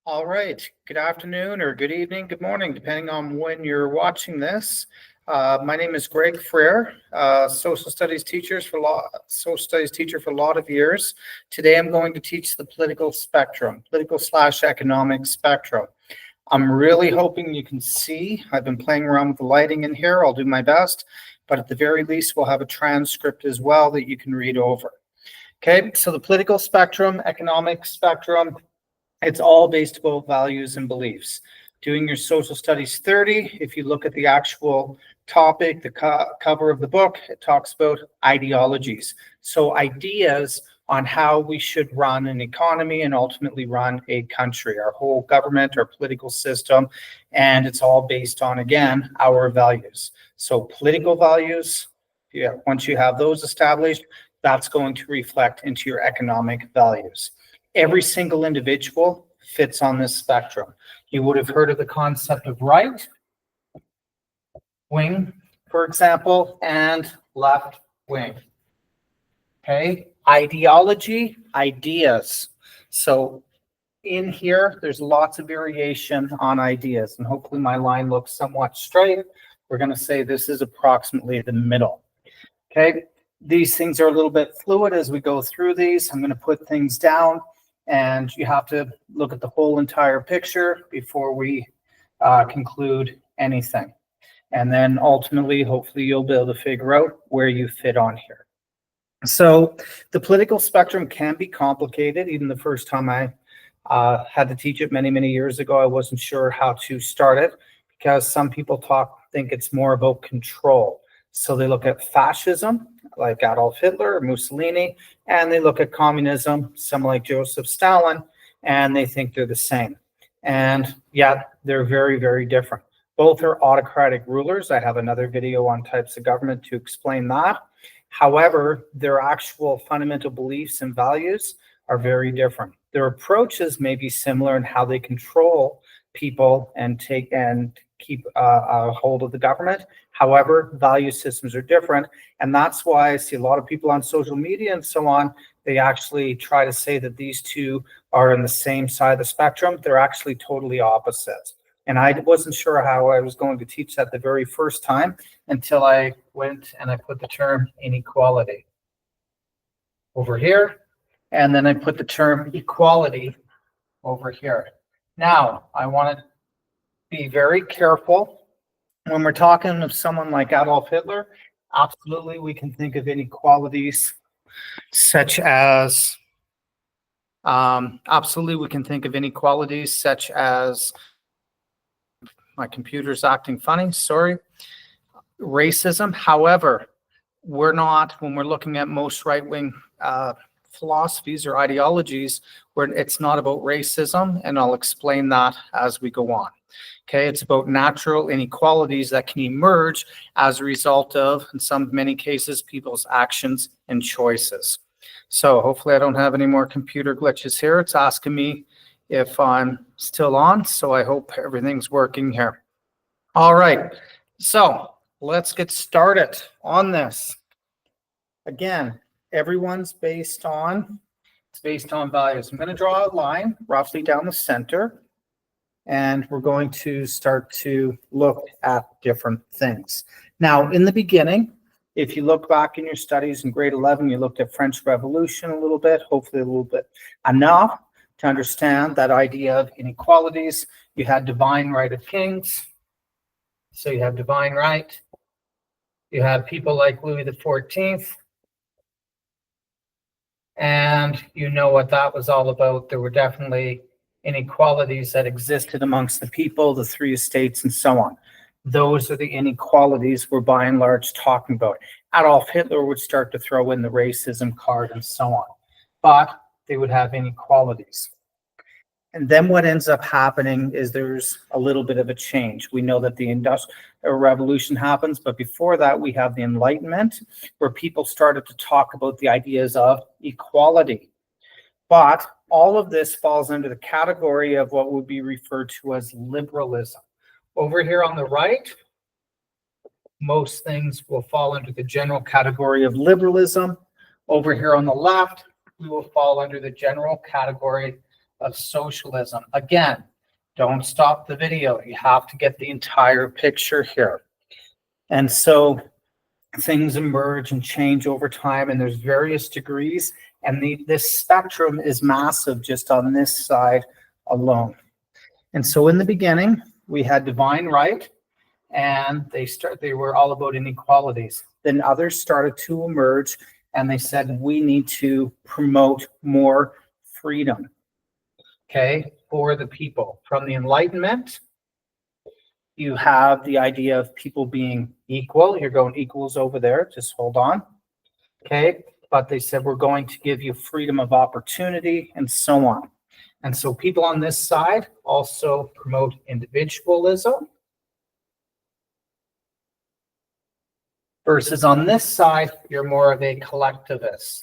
All right. Good afternoon or good evening, good morning, depending on when you're watching this. My name is Greg Frere, social studies teacher for a lot of years. Today, I'm going to teach the political / economic spectrum. I'm really hoping you can see. I've been playing around with the lighting in here. I'll do my best, but at the very least, we'll have a transcript as well that you can read over. Okay, so the political spectrum, economic spectrum, it's all based about values and beliefs. Doing your social studies 30, if you look at the actual topic, the cover of the book, it talks about ideologies. So ideas on how we should run an economy and ultimately run a country, our whole government, our political system, and it's all based on, again, our values. So political values, once you have those established, that's going to reflect into your economic values. Every single individual fits on this spectrum. You would have heard of the concept of right wing, for example, and left wing. Okay, ideology, ideas. So in here, there's lots of variation on ideas, and hopefully my line looks somewhat straight. We're going to say this is approximately the middle. Okay, these things are a little bit fluid as we go through these. I'm going to put things down, and you have to look at the whole entire picture before we conclude anything. And then ultimately, hopefully, you'll be able to figure out where you fit on here. So the political spectrum can be complicated. Even the first time I had to teach it many, many years ago, I wasn't sure how to start it because some people think it's more about control. So they look at fascism, like Adolf Hitler or Mussolini, and they look at communism, someone like Joseph Stalin, and they think they're the same. And yeah, they're very, very different. Both are autocratic rulers. I have another video on types of government to explain that. However, their actual fundamental beliefs and values are very different. Their approaches may be similar in how they control people and keep a hold of the government. However, value systems are different. And that's why I see a lot of people on social media and so on, they actually try to say that these two are on the same side of the spectrum. They're actually totally opposite. And I wasn't sure how I was going to teach that the very first time until I went and I put the term inequality over here. And then I put the term equality over here. Now, I want to be very careful when we're talking of someone like Adolf Hitler. Absolutely, we can think of inequalities such as my computer's acting funny, sorry. Racism. However, when we're looking at most right-wing philosophies or ideologies, where it's not about racism, and I'll explain that as we go on. Okay, it's about natural inequalities that can emerge as a result of, in many cases, people's actions and choices. So hopefully I don't have any more computer glitches here. It's asking me if I'm still on, so I hope everything's working here. All right, so let's get started on this. Again, everyone's based on values. I'm going to draw a line roughly down the center, and we're going to start to look at different things. Now, in the beginning, if you look back in your studies in grade 11, you looked at French Revolution a little bit, hopefully a little bit enough to understand that idea of inequalities. You had divine right of kings. So you have divine right. You have people like Louis XIV. And you know what that was all about. There were definitely inequalities that existed amongst the people, the three estates, and so on. Those are the inequalities we're by and large talking about. Adolf Hitler would start to throw in the racism card and so on, but they would have inequalities. And then what ends up happening is there's a little bit of a change. We know that the Industrial Revolution happens, but before that, we have the Enlightenment, where people started to talk about the ideas of equality. But all of this falls under the category of what would be referred to as liberalism. Over here on the right, most things will fall under the general category of liberalism. Over here on the left, we will fall under the general category of socialism. Again, don't stop the video. You have to get the entire picture here. And so things emerge and change over time, and there's various degrees, and this spectrum is massive just on this side alone. And so in the beginning, we had divine right, and they were all about inequalities. Then others started to emerge, and they said, we need to promote more freedom, okay, for the people. From the Enlightenment, you have the idea of people being equal. You're going equals over there. Just hold on. Okay. But they said, we're going to give you freedom of opportunity and so on. And so people on this side also promote individualism. Versus on this side, you're more of a collectivist.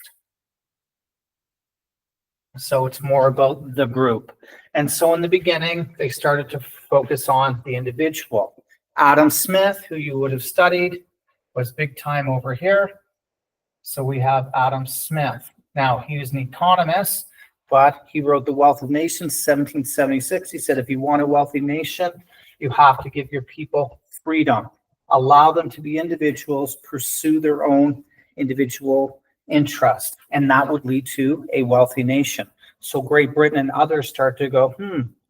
So it's more about the group. And so in the beginning, they started to focus on the individual. Adam Smith, who you would have studied, was big time over here. So we have Adam Smith. Now, he was an economist, but he wrote The Wealth of Nations, 1776. He said, if you want a wealthy nation, you have to give your people freedom. Allow them to be individuals, pursue their own individual interest, and that would lead to a wealthy nation. So Great Britain and others start to go,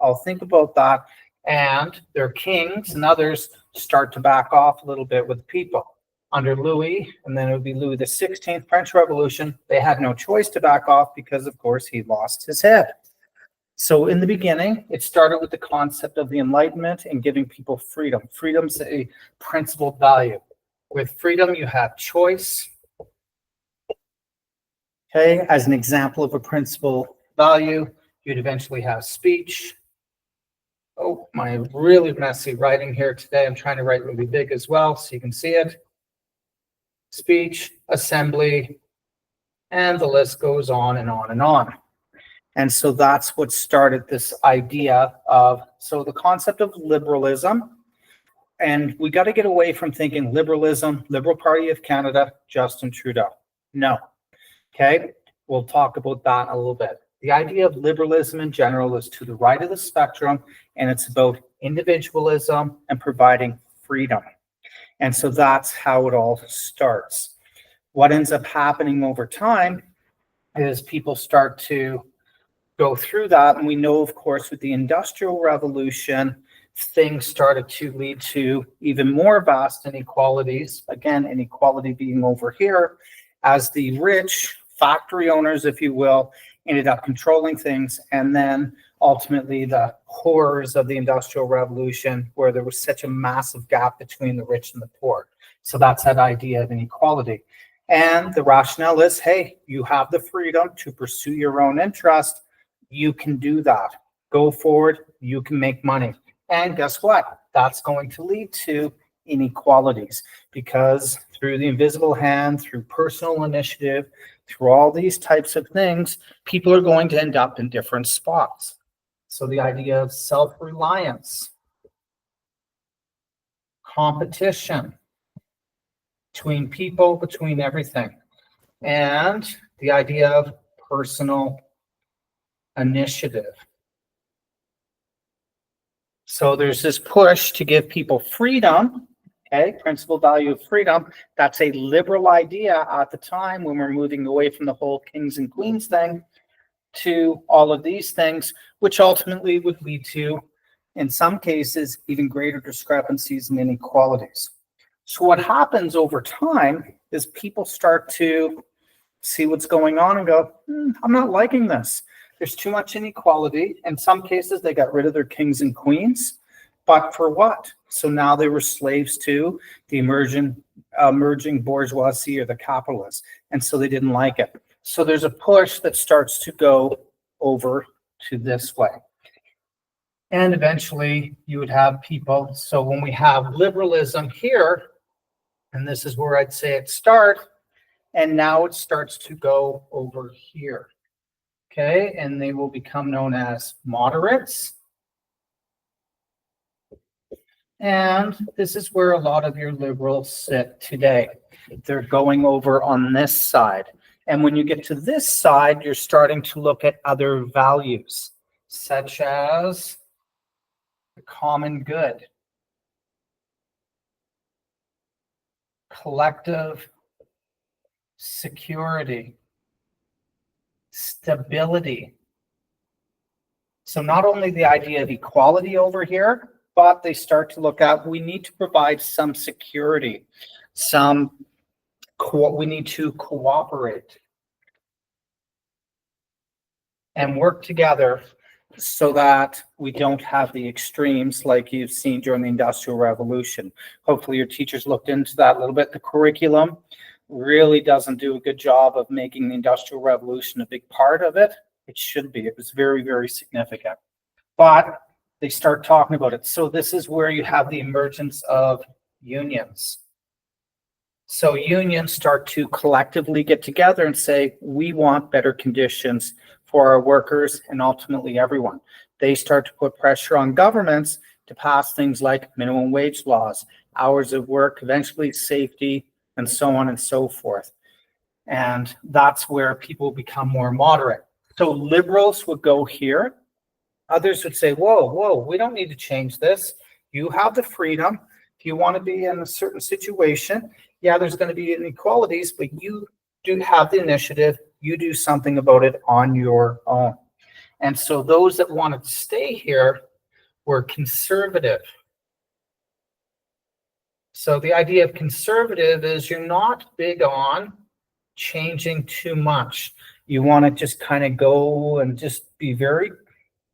I'll think about that. And their kings and others start to back off a little bit with people. Under Louis, and then it would be Louis the 16th, French Revolution, they had no choice to back off because, of course, he lost his head. So in the beginning, it started with the concept of the Enlightenment and giving people freedom. Freedom's a principled value. With freedom, you have choice. Okay, as an example of a principal value, you'd eventually have speech. Oh, my really messy writing here today. I'm trying to write really big as well so you can see it. Speech, assembly, and the list goes on and on and on. And so that's what started this idea of, so the concept of liberalism, and we got to get away from thinking liberalism, Liberal Party of Canada, Justin Trudeau. No. Okay, we'll talk about that a little bit. The idea of liberalism in general is to the right of the spectrum, and it's about individualism and providing freedom. And so that's how it all starts. What ends up happening over time is people start to go through that. And we know, of course, with the Industrial Revolution, things started to lead to even more vast inequalities. Again, inequality being over here, as the rich factory owners, if you will, ended up controlling things. And then ultimately the horrors of the Industrial Revolution, where there was such a massive gap between the rich and the poor. So that's that idea of inequality. And the rationale is, hey, you have the freedom to pursue your own interest. You can do that. Go forward. You can make money. And guess what? That's going to lead to inequalities, because through the invisible hand, through personal initiative, through all these types of things, people are going to end up in different spots. So the idea of self-reliance, competition between people, between everything, and the idea of personal initiative. So there's this push to give people freedom, okay, principal value of freedom. That's a liberal idea at the time when we're moving away from the whole kings and queens thing to all of these things, which ultimately would lead to, in some cases, even greater discrepancies and inequalities. So what happens over time is people start to see what's going on and go, I'm not liking this. There's too much inequality. In some cases, they got rid of their kings and queens, but for what? So now they were slaves to the emerging bourgeoisie or the capitalists, and so they didn't like it. So there's a push that starts to go over to this way. And eventually you would have people, so when we have liberalism here, and this is where I'd say it starts, and now it starts to go over here. Okay, and they will become known as moderates. And this is where a lot of your liberals sit today. They're going over on this side. And when you get to this side, you're starting to look at other values. such as the common good, collective security, stability. So not only the idea of equality over here, but they start to look at, we need to provide some security, we need to cooperate and work together so that we don't have the extremes like you've seen during the Industrial Revolution. Hopefully your teachers looked into that a little bit. The curriculum really doesn't do a good job of making the Industrial Revolution a big part of it. It should be. It was very, very significant. But they start talking about it. So this is where you have the emergence of unions. So unions start to collectively get together and say, we want better conditions for our workers and ultimately everyone. They start to put pressure on governments to pass things like minimum wage laws, hours of work, eventually safety, and so on and so forth. And that's where people become more moderate. So liberals would go here. Others would say, whoa, we don't need to change this. You have the freedom. If you want to be in a certain situation, yeah, there's going to be inequalities, but you do have the initiative. You do something about it on your own. And so those that wanted to stay here were conservative. So the idea of conservative is you're not big on changing too much. You want to just kind of go and just be very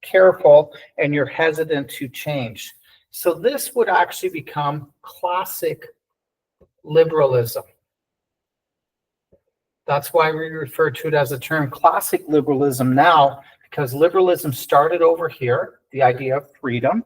careful, and you're hesitant to change. So this would actually become classic liberalism. That's why we refer to it as the term classic liberalism now, because liberalism started over here, the idea of freedom.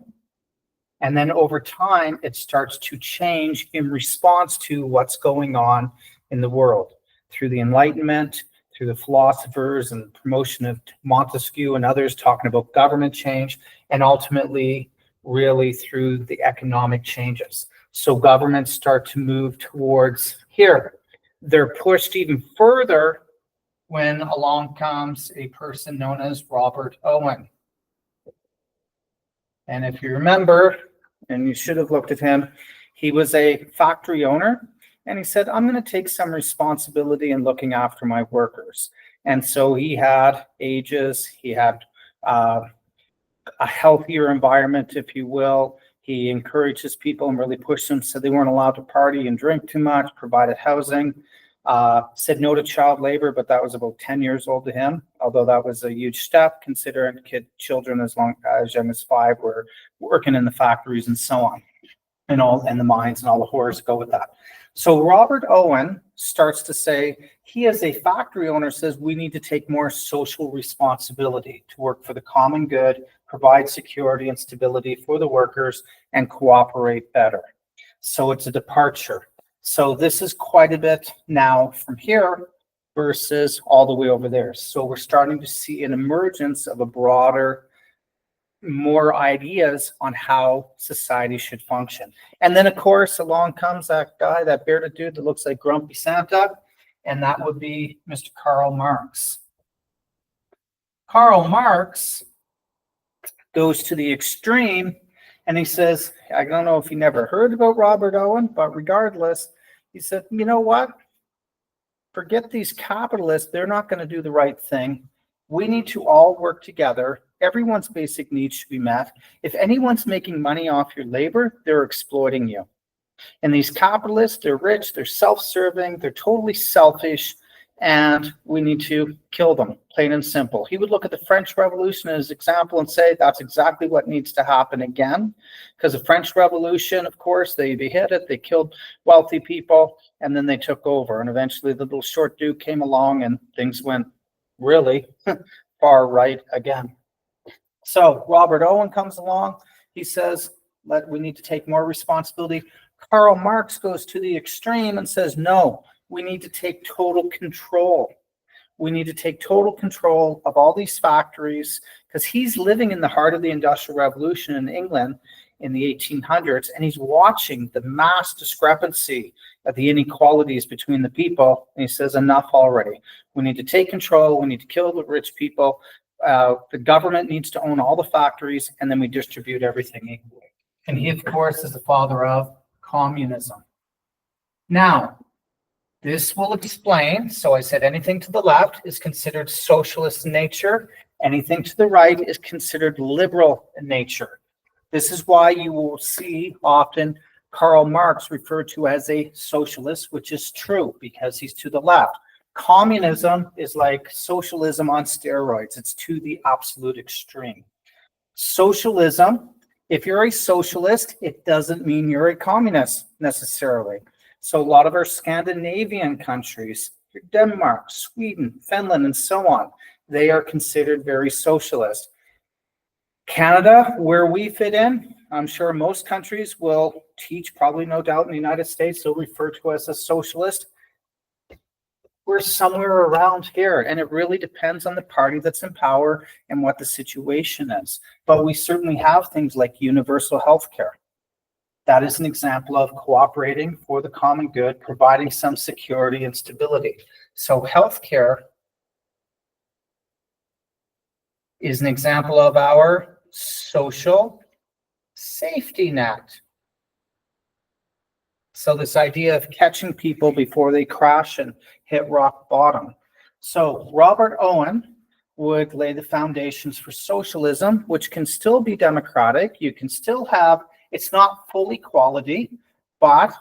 And then over time, it starts to change in response to what's going on in the world through the Enlightenment, through the philosophers and promotion of Montesquieu and others talking about government change, and ultimately really through the economic changes. So governments start to move towards here. They're pushed even further when along comes a person known as Robert Owen. And if you remember, and you should have looked at him, he was a factory owner, and he said, I'm going to take some responsibility in looking after my workers. And so he had ages, he had a healthier environment, if you will. He encouraged his people and really pushed them so they weren't allowed to party and drink too much, provided housing, said no to child labor, but that was about 10 years old to him, although that was a huge step considering children as young as 5 were working in the factories and so on, and the mines and all the horrors that go with that. So Robert Owen starts to say, he as a factory owner says we need to take more social responsibility to work for the common good, provide security and stability for the workers, and cooperate better. So it's a departure. So this is quite a bit now from here versus all the way over there. So we're starting to see an emergence of a broader, more ideas on how society should function. And then of course along comes that guy, that bearded dude that looks like Grumpy Santa, and that would be Mr. Karl Marx. Karl Marx goes to the extreme and he says, I don't know if you never heard about Robert Owen, but regardless, he said, you know what? Forget these capitalists. They're not going to do the right thing. We need to all work together. Everyone's basic needs should be met. If anyone's making money off your labor, they're exploiting you. And these capitalists, they're rich, they're self-serving, they're totally selfish, and we need to kill them, plain and simple. He would look at the French Revolution as an example and say that's exactly what needs to happen again. Because the French Revolution, of course, they hit it, they killed wealthy people, and then they took over. And eventually the little short dude came along and things went really far right again. So Robert Owen comes along. He says, we need to take more responsibility. Karl Marx goes to the extreme and says, no, we need to take total control. We need to take total control of all these factories, because he's living in the heart of the Industrial Revolution in England in the 1800s, and he's watching the mass discrepancy of the inequalities between the people. And he says, enough already. We need to take control. We need to kill the rich people. the government needs to own all the factories, and then we distribute everything equally. And he, of course, is the father of communism. Now, this will explain, so I said anything to the left is considered socialist in nature. Anything to the right is considered liberal in nature. This is why you will see often Karl Marx referred to as a socialist, which is true because he's to the left. Communism is like socialism on steroids. It's to the absolute extreme. Socialism, if you're a socialist, it doesn't mean you're a communist necessarily. So a lot of our Scandinavian countries, Denmark, Sweden, Finland, and so on, they are considered very socialist. Canada, where we fit in, I'm sure most countries will teach, probably no doubt in the United States, they'll refer to us as socialist. We're somewhere around here, and it really depends on the party that's in power and what the situation is. But we certainly have things like universal health care. That is an example of cooperating for the common good, providing some security and stability. So healthcare is an example of our social safety net. So this idea of catching people before they crash and hit rock bottom. So Robert Owen would lay the foundations for socialism, which can still be democratic. You can still have, it's not full equality, but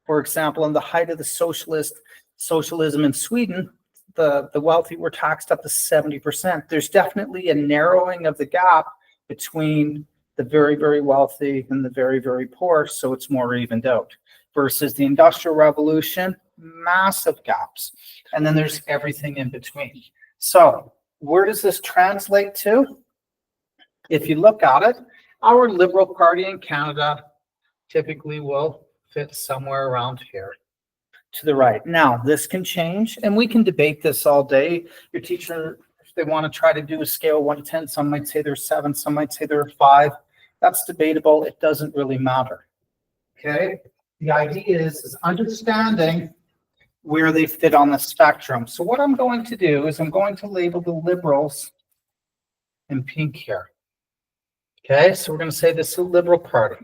for example, in the height of the socialism in Sweden, the wealthy were taxed up to 70%. There's definitely a narrowing of the gap between the very, very wealthy and the very, very poor, so it's more evened out. Versus the Industrial Revolution, massive gaps. And then there's everything in between. So where does this translate to? If you look at it, our Liberal Party in Canada typically will fit somewhere around here to the right. Now, this can change, and we can debate this all day. Your teacher, if they want to try to do a scale 1 to 10, some might say they're 7, some might say they're 5. That's debatable. It doesn't really matter. Okay? The idea is understanding where they fit on the spectrum. So what I'm going to do is I'm going to label the Liberals in pink here. Okay, so we're going to say this is the Liberal Party.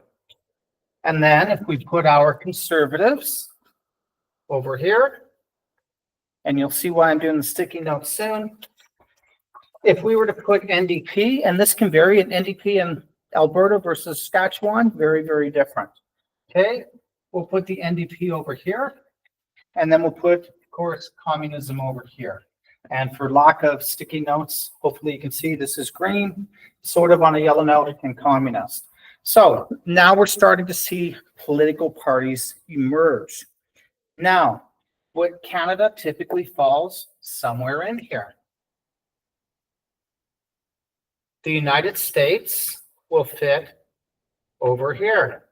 And then if we put our Conservatives over here, and you'll see why I'm doing the sticky note soon. If we were to put NDP, and this can vary, an NDP in Alberta versus Saskatchewan, very, very different. Okay, we'll put the NDP over here, and then we'll put, of course, communism over here. And for lack of sticky notes, hopefully you can see this is green, sort of on a yellow note, and communist. So now we're starting to see political parties emerge. Now, what Canada typically falls somewhere in here. The United States will fit over here.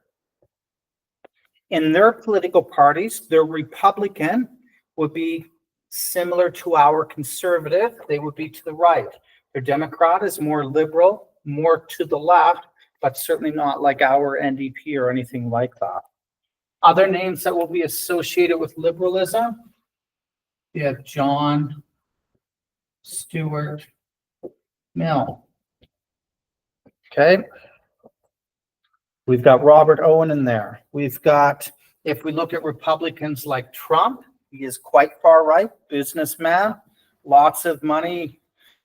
In their political parties, their Republican would be similar to our Conservative. They would be to the right. Their Democrat is more liberal, more to the left, but certainly not like our NDP or anything like that. Other names that will be associated with liberalism, you have John Stuart Mill. Okay. We've got Robert Owen in there. We've got, if we look at Republicans like Trump, he is quite far right, businessman, lots of money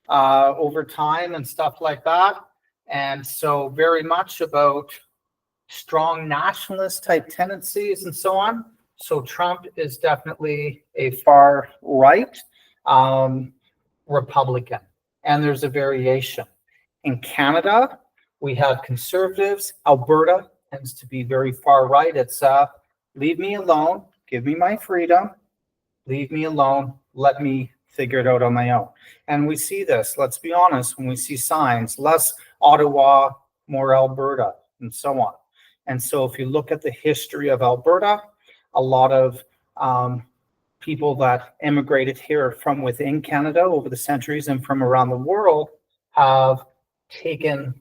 over time and stuff like that. And so very much about strong nationalist type tendencies and so on. So Trump is definitely a far right Republican. And there's a variation. In Canada, we have Conservatives. Alberta tends to be very far right. It's leave me alone, give me my freedom, leave me alone, let me figure it out on my own. And we see this, let's be honest, when we see signs, less Ottawa, more Alberta, and so on. And so if you look at the history of Alberta, a lot of people that immigrated here from within Canada over the centuries and from around the world have taken,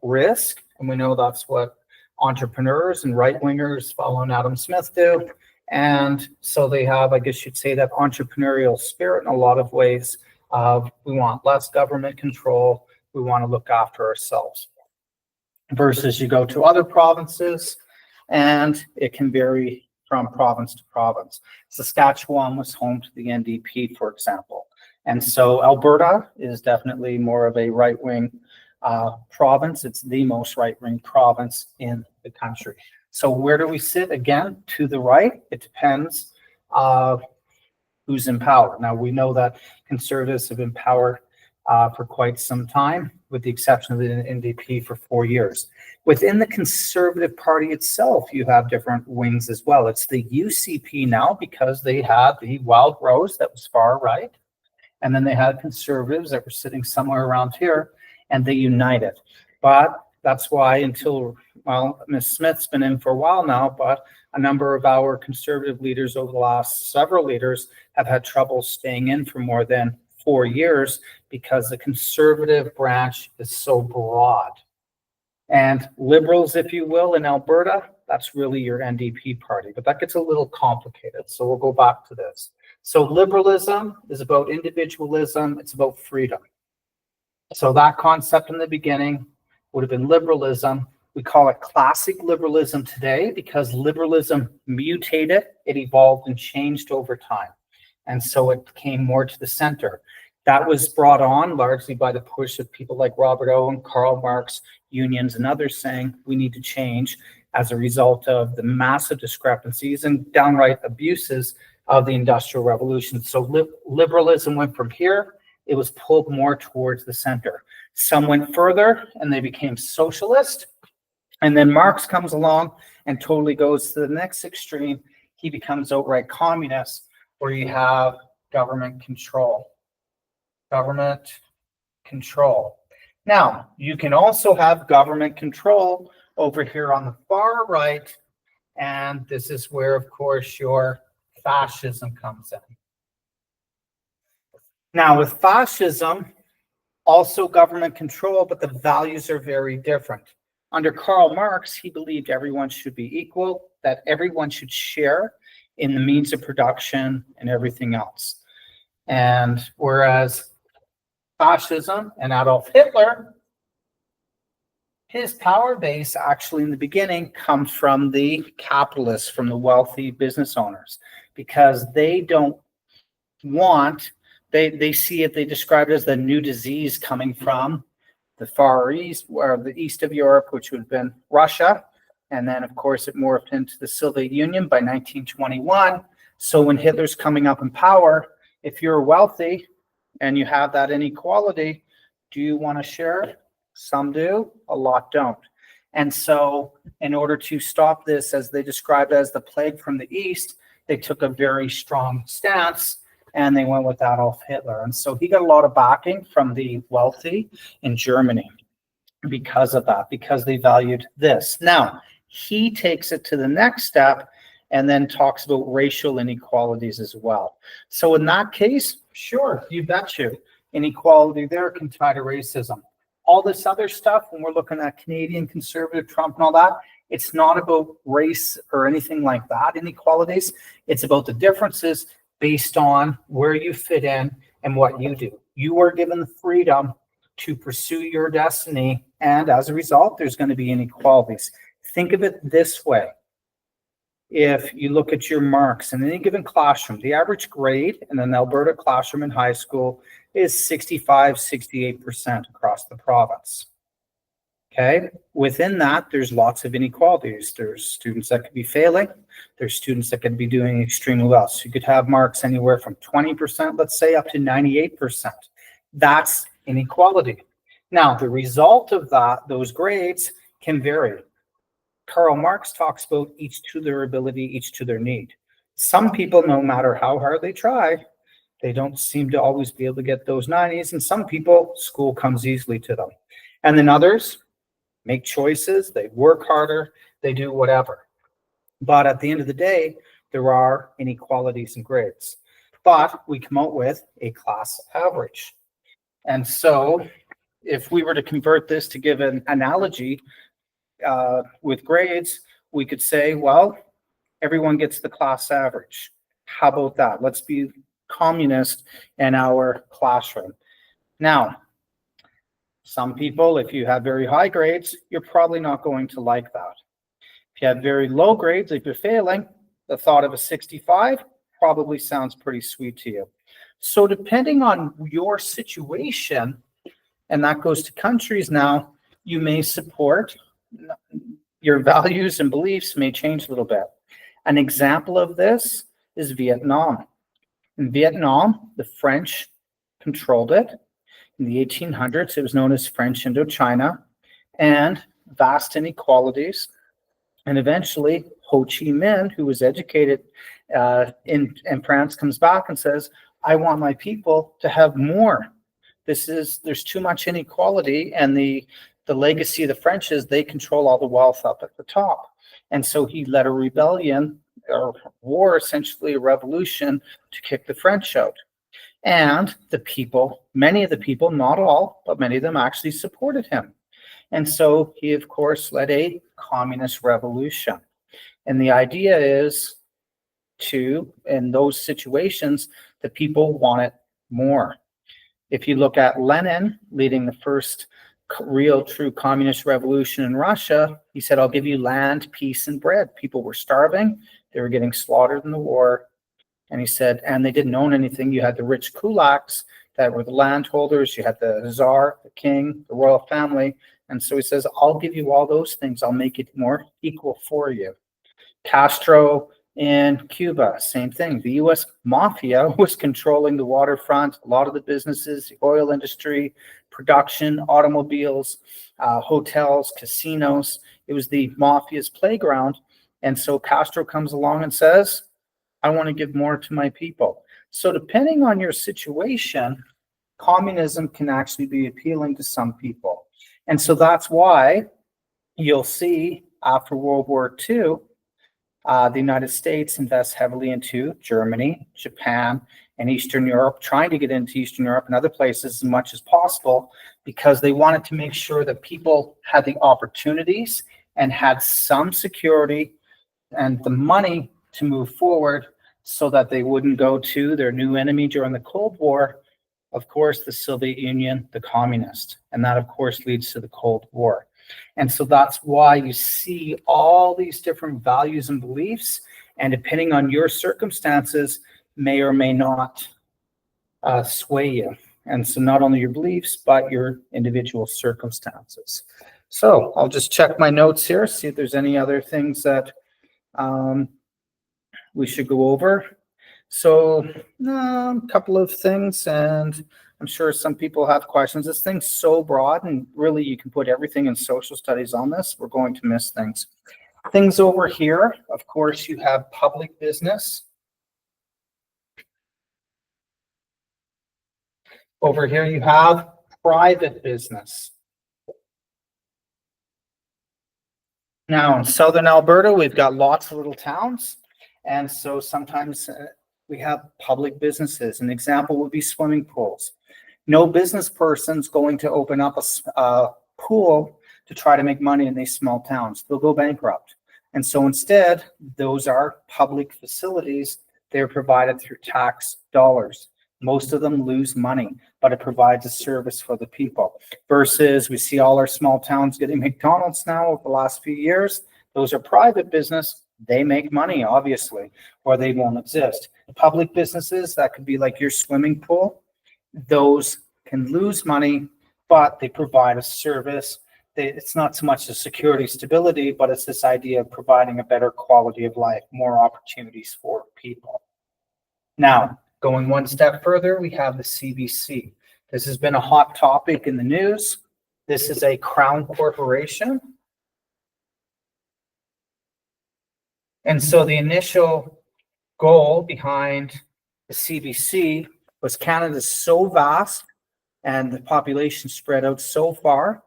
risk. And we know that's what entrepreneurs and right-wingers following Adam Smith do. And so they have, I guess you'd say, that entrepreneurial spirit in a lot of ways. of we want less government control, we want to look after ourselves. Versus you go to other provinces and it can vary from province to province. Saskatchewan was home to the NDP, for example. And so Alberta is definitely more of a right-wing province. It's the most right-wing province in the country. So where do we sit? Again, to the right. It depends who's in power. Now, we know that Conservatives have been in power for quite some time, with the exception of the NDP for 4 years. Within the Conservative Party itself, you have different wings as well. It's the UCP now because they had the Wild Rose that was far right. And then they had Conservatives that were sitting somewhere around here, and they united. But that's why until, well, Ms. Smith's been in for a while now, but a number of our Conservative leaders over the last several leaders have had trouble staying in for more than 4 years because the Conservative branch is so broad. And Liberals, if you will, in Alberta, that's really your NDP party, but that gets a little complicated. So we'll go back to this. So liberalism is about individualism. It's about freedom. So that concept in the beginning would have been liberalism. We call it classic liberalism today because liberalism mutated, it evolved and changed over time. And so it came more to the center. That was brought on largely by the push of people like Robert Owen, Karl Marx, unions, and others saying we need to change as a result of the massive discrepancies and downright abuses of the Industrial Revolution. So liberalism went from here, it was pulled more towards the center. Some went further and they became socialist. And then Marx comes along and totally goes to the next extreme. He becomes outright communist, where you have government control. Government control. Now, you can also have government control over here on the far right, and this is where, of course, your fascism comes in. Now, with fascism, also government control, but the values are very different. Under Karl Marx, he believed everyone should be equal, that everyone should share in the means of production and everything else. And whereas fascism and Adolf Hitler, his power base actually in the beginning comes from the capitalists, from the wealthy business owners, because they don't want, they see it, they describe it as the new disease coming from the Far East, or the east of Europe, which would have been Russia. And then, of course, it morphed into the Soviet Union by 1921. So when Hitler's coming up in power, if you're wealthy and you have that inequality, do you want to share? Some do, a lot don't. And so in order to stop this, as they described as the plague from the East, they took a very strong stance and they went with Adolf Hitler. And so he got a lot of backing from the wealthy in Germany because of that, because they valued this. Now, he takes it to the next step and then talks about racial inequalities as well. So in that case, sure, you bet you, inequality there can tie to racism. All this other stuff, when we're looking at Canadian Conservative, Trump and all that, it's not about race or anything like that, inequalities. It's about the differences based on where you fit in and what you do. You are given the freedom to pursue your destiny, and as a result, there's going to be inequalities. Think of it this way. If you look at your marks in any given classroom, the average grade in an Alberta classroom in high school is 65, 68% across the province. Okay, within that, there's lots of inequalities. There's students that could be failing. There's students that could be doing extremely well. So you could have marks anywhere from 20%, let's say, up to 98%. That's inequality. Now, the result of that, those grades can vary. Karl Marx talks about each to their ability, each to their need. Some people, no matter how hard they try, they don't seem to always be able to get those 90s. And some people, school comes easily to them. And then others make choices, they work harder, they do whatever. But at the end of the day, there are inequalities in grades. But we come out with a class average. And so if we were to convert this to give an analogy with grades, we could say, well, everyone gets the class average. How about that? Let's be communist in our classroom. Now, some people, if you have very high grades, you're probably not going to like that. If you have very low grades, if you're failing, the thought of a 65 probably sounds pretty sweet to you. So depending on your situation, and that goes to countries now, you may support, your values and beliefs may change a little bit. An example of this is Vietnam. In Vietnam, the French controlled it. In the 1800s, it was known as French Indochina, and vast inequalities. And eventually, Ho Chi Minh, who was educated in France, comes back and says, I want my people to have more. There's too much inequality, and the legacy of the French is they control all the wealth up at the top. And so he led a rebellion, or war, essentially a revolution, to kick the French out. And the people, many of the people, not all, but many of them actually supported him. And so he, of course, led a communist revolution. And the idea is in those situations, the people wanted more. If you look at Lenin leading the first real true communist revolution in Russia, he said, I'll give you land, peace, and bread. People were starving. They were getting slaughtered in the war. And he said, and they didn't own anything. You had the rich kulaks that were the landholders. You had the czar, the king, the royal family. And so he says, I'll give you all those things. I'll make it more equal for you. Castro in Cuba, same thing. The U.S. mafia was controlling the waterfront, a lot of the businesses, the oil industry, production, automobiles, hotels, casinos. It was the mafia's playground. And so Castro comes along and says, I want to give more to my people. So depending on your situation, communism can actually be appealing to some people. And so that's why you'll see after World War II, the United States invests heavily into Germany, Japan, and Eastern Europe, trying to get into Eastern Europe and other places as much as possible, because they wanted to make sure that people had the opportunities and had some security and the money to move forward so that they wouldn't go to their new enemy during the Cold War, of course, the Soviet Union, the communist. And that, of course, leads to the Cold War. And so that's why you see all these different values and beliefs, and depending on your circumstances, may or may not sway you. And so not only your beliefs, but your individual circumstances. So I'll just check my notes here, see if there's any other things that we should go over. So a couple of things, and I'm sure some people have questions. This thing's so broad, and really you can put everything in social studies on this. We're going to miss things. Things over here, of course, you have public business. Over here you have private business. Now in southern Alberta, we've got lots of little towns, and so sometimes we have public businesses. An example would be swimming pools. No business person's going to open up a pool to try to make money in these small towns. They'll go bankrupt. And so instead, those are public facilities. They're provided through tax dollars. Most of them lose money, but it provides a service for the people. Versus we see all our small towns getting McDonald's now over the last few years. Those are private business. They make money, obviously, or they won't exist. Public businesses, that could be like your swimming pool. Those can lose money, but they provide a service. It's not so much the security stability, but it's this idea of providing a better quality of life, more opportunities for people. Now, going one step further, we have the CBC. This has been a hot topic in the news. This is a crown corporation. And so the initial goal behind the CBC was Canada's so vast and the population spread out so far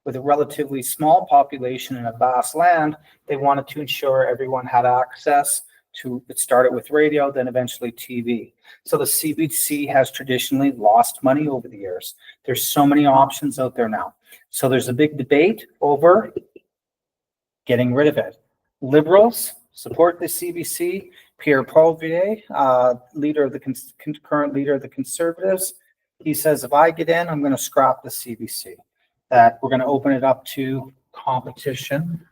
with a relatively small population in a vast land, they wanted to ensure everyone had access to, it started with radio, then eventually TV. So the CBC has traditionally lost money over the years. There's so many options out there now. So there's a big debate over getting rid of it. Liberals support the CBC. Pierre Poilievre, current leader of the Conservatives, he says, if I get in, I'm going to scrap the CBC, that we're going to open it up to competition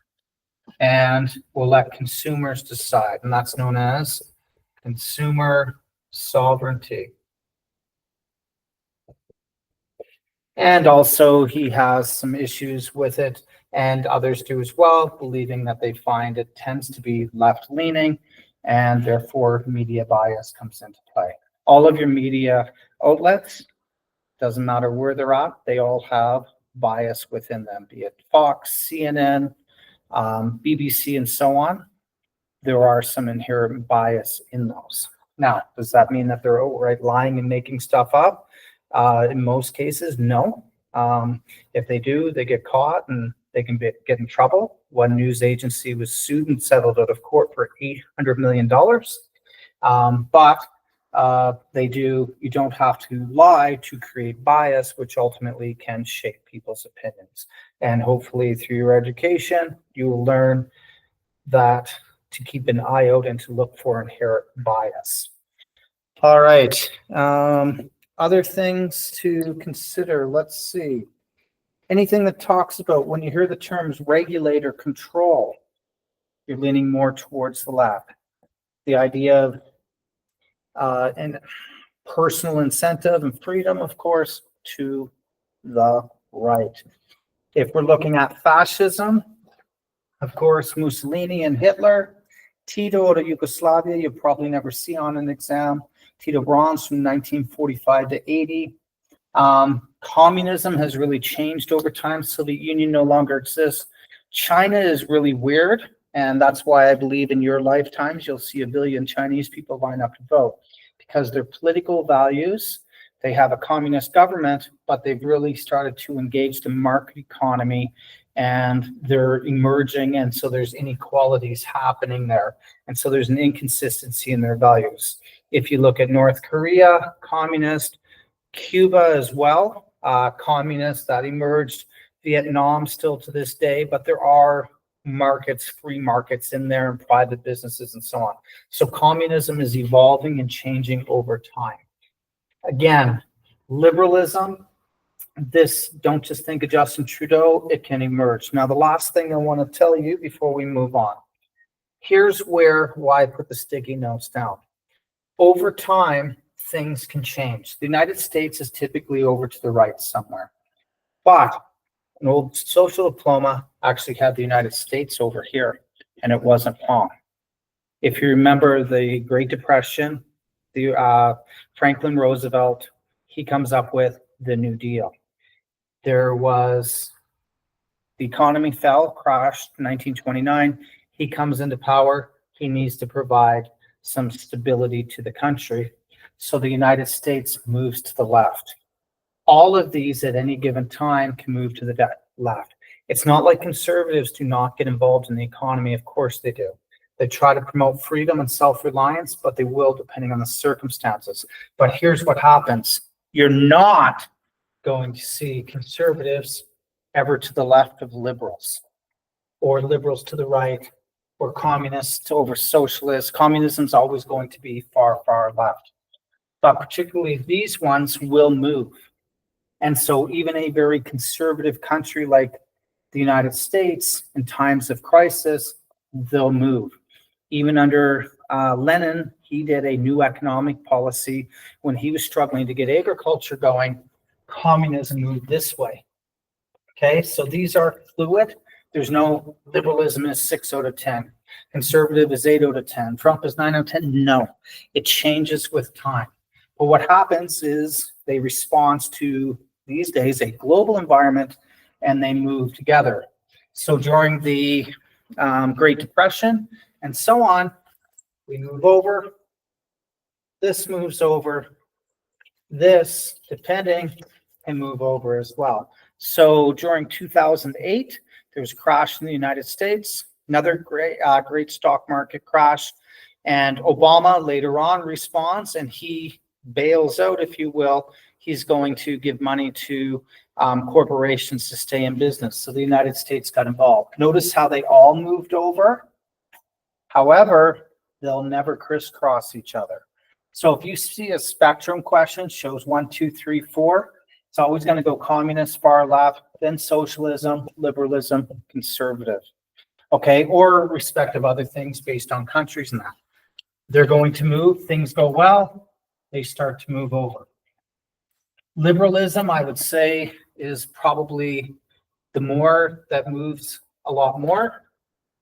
and we'll let consumers decide. And that's known as consumer sovereignty. And also he has some issues with it, and others do as well, believing that they find it tends to be left-leaning and therefore media bias comes into play. All of your media outlets, doesn't matter where they're at, they all have bias within them, be it Fox, CNN, BBC, and so on. There are some inherent bias in those. Now, does that mean that they're outright lying and making stuff up? In most cases, no. If they do, they get caught and they can get in trouble. One news agency was sued and settled out of court for $800 million. You don't have to lie to create bias, which ultimately can shape people's opinions. And hopefully through your education, you will learn that to keep an eye out and to look for inherent bias. All right. Other things to consider. Let's see. Anything that talks about when you hear the terms regulate or control, you're leaning more towards the left. The idea of and personal incentive and freedom, of course, to the right. If we're looking at fascism, of course, Mussolini and Hitler. Tito out of Yugoslavia, you'll probably never see on an exam. Tito Brons from 1945 to 80. Communism has really changed over time. Soviet Union no longer exists. China is really weird, and that's why I believe in your lifetimes you'll see 1 billion Chinese people line up to vote, because their political values, they have a communist government, but they've really started to engage the market economy, and they're emerging, and so there's inequalities happening there, and so there's an inconsistency in their values. If you look at North Korea, communist, Cuba as well, communist that emerged, Vietnam still to this day, but there are markets, free markets in there, and private businesses and so on. So communism is evolving and changing over time. Again, liberalism, this, don't just think of Justin Trudeau, it can emerge. Now, the last thing I want to tell you before we move on, here's why I put the sticky notes down. Over time, things can change. The United States is typically over to the right somewhere, but an old social diploma actually had the United States over here, and it wasn't wrong. If you remember the Great Depression, Franklin Roosevelt, he comes up with the New Deal. There was, the economy fell, crashed in 1929. He comes into power. He needs to provide some stability to the country. So the United States moves to the left. All of these at any given time can move to the left. It's not like conservatives do not get involved in the economy. Of course they do. They try to promote freedom and self-reliance, but they will depending on the circumstances. But here's what happens. You're not going to see conservatives ever to the left of liberals, or liberals to the right, or communists over socialists. Communism is always going to be far, far left. But particularly these ones will move. And so even a very conservative country like the United States, in times of crisis, they'll move. Even under Lenin, he did a new economic policy when he was struggling to get agriculture going. Communism moved this way. Okay, so these are fluid. There's no liberalism is 6 out of 10. Conservative is 8 out of 10. Trump is 9 out of 10. No, it changes with time. But what happens is they respond to, these days, a global environment, and they move together. So during the Great Depression and so on, we move over. This moves over. This, depending, can move over as well. So during 2008, there was a crash in the United States, another great stock market crash, and Obama later on responds, and he bails out, if you will. He's going to give money to corporations to stay in business. So the United States got involved. Notice how they all moved over. However, They'll never crisscross each other. So if you see a spectrum question shows 1, 2, 3, 4, it's always going to go communist, far left, then socialism, liberalism, conservative. Okay, or respective other things based on countries and that. They're going to move, things go well, they start to move over. Liberalism, I would say, is probably the more that moves a lot more,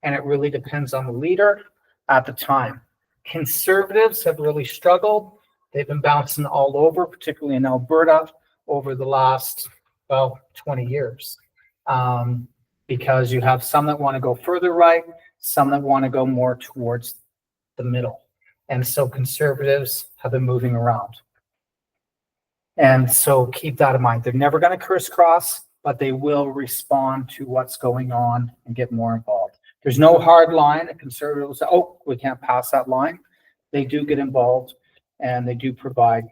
and it really depends on the leader at the time. Conservatives have really struggled. They've been bouncing all over, particularly in Alberta, over the last, 20 years. Because you have some that want to go further right, some that want to go more towards the middle. And so conservatives have been moving around. And so keep that in mind. They're never going to crisscross, but they will respond to what's going on and get more involved. There's no hard line. The conservatives say, oh, we can't pass that line. They do get involved and they do provide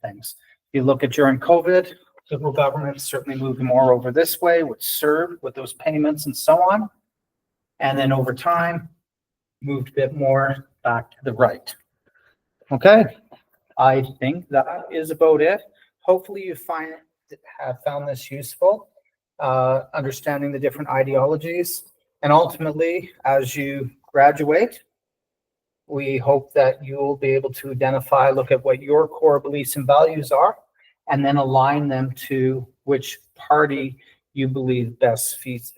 things. If you look at during COVID, liberal government certainly moved more over this way, which served with those payments and so on. And then over time, moved a bit more back to the right. Okay, I think that is about it. Hopefully you have found this useful, understanding the different ideologies. And ultimately, as you graduate, we hope that you will be able to identify, look at what your core beliefs and values are, and then align them to which party you believe best fits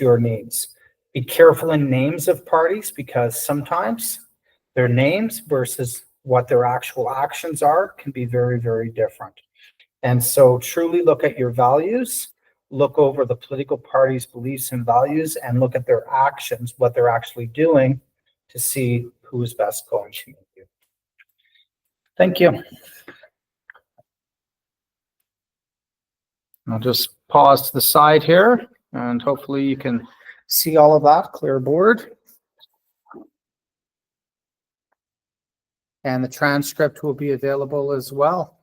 your needs. Be careful in names of parties, because sometimes their names versus what their actual actions are can be very, very different. And so truly look at your values, look over the political party's beliefs and values, and look at their actions, what they're actually doing, to see who is best going to meet you. Thank you. I'll just pause to the side here, and hopefully you can see all of that, clear board. And the transcript will be available as well.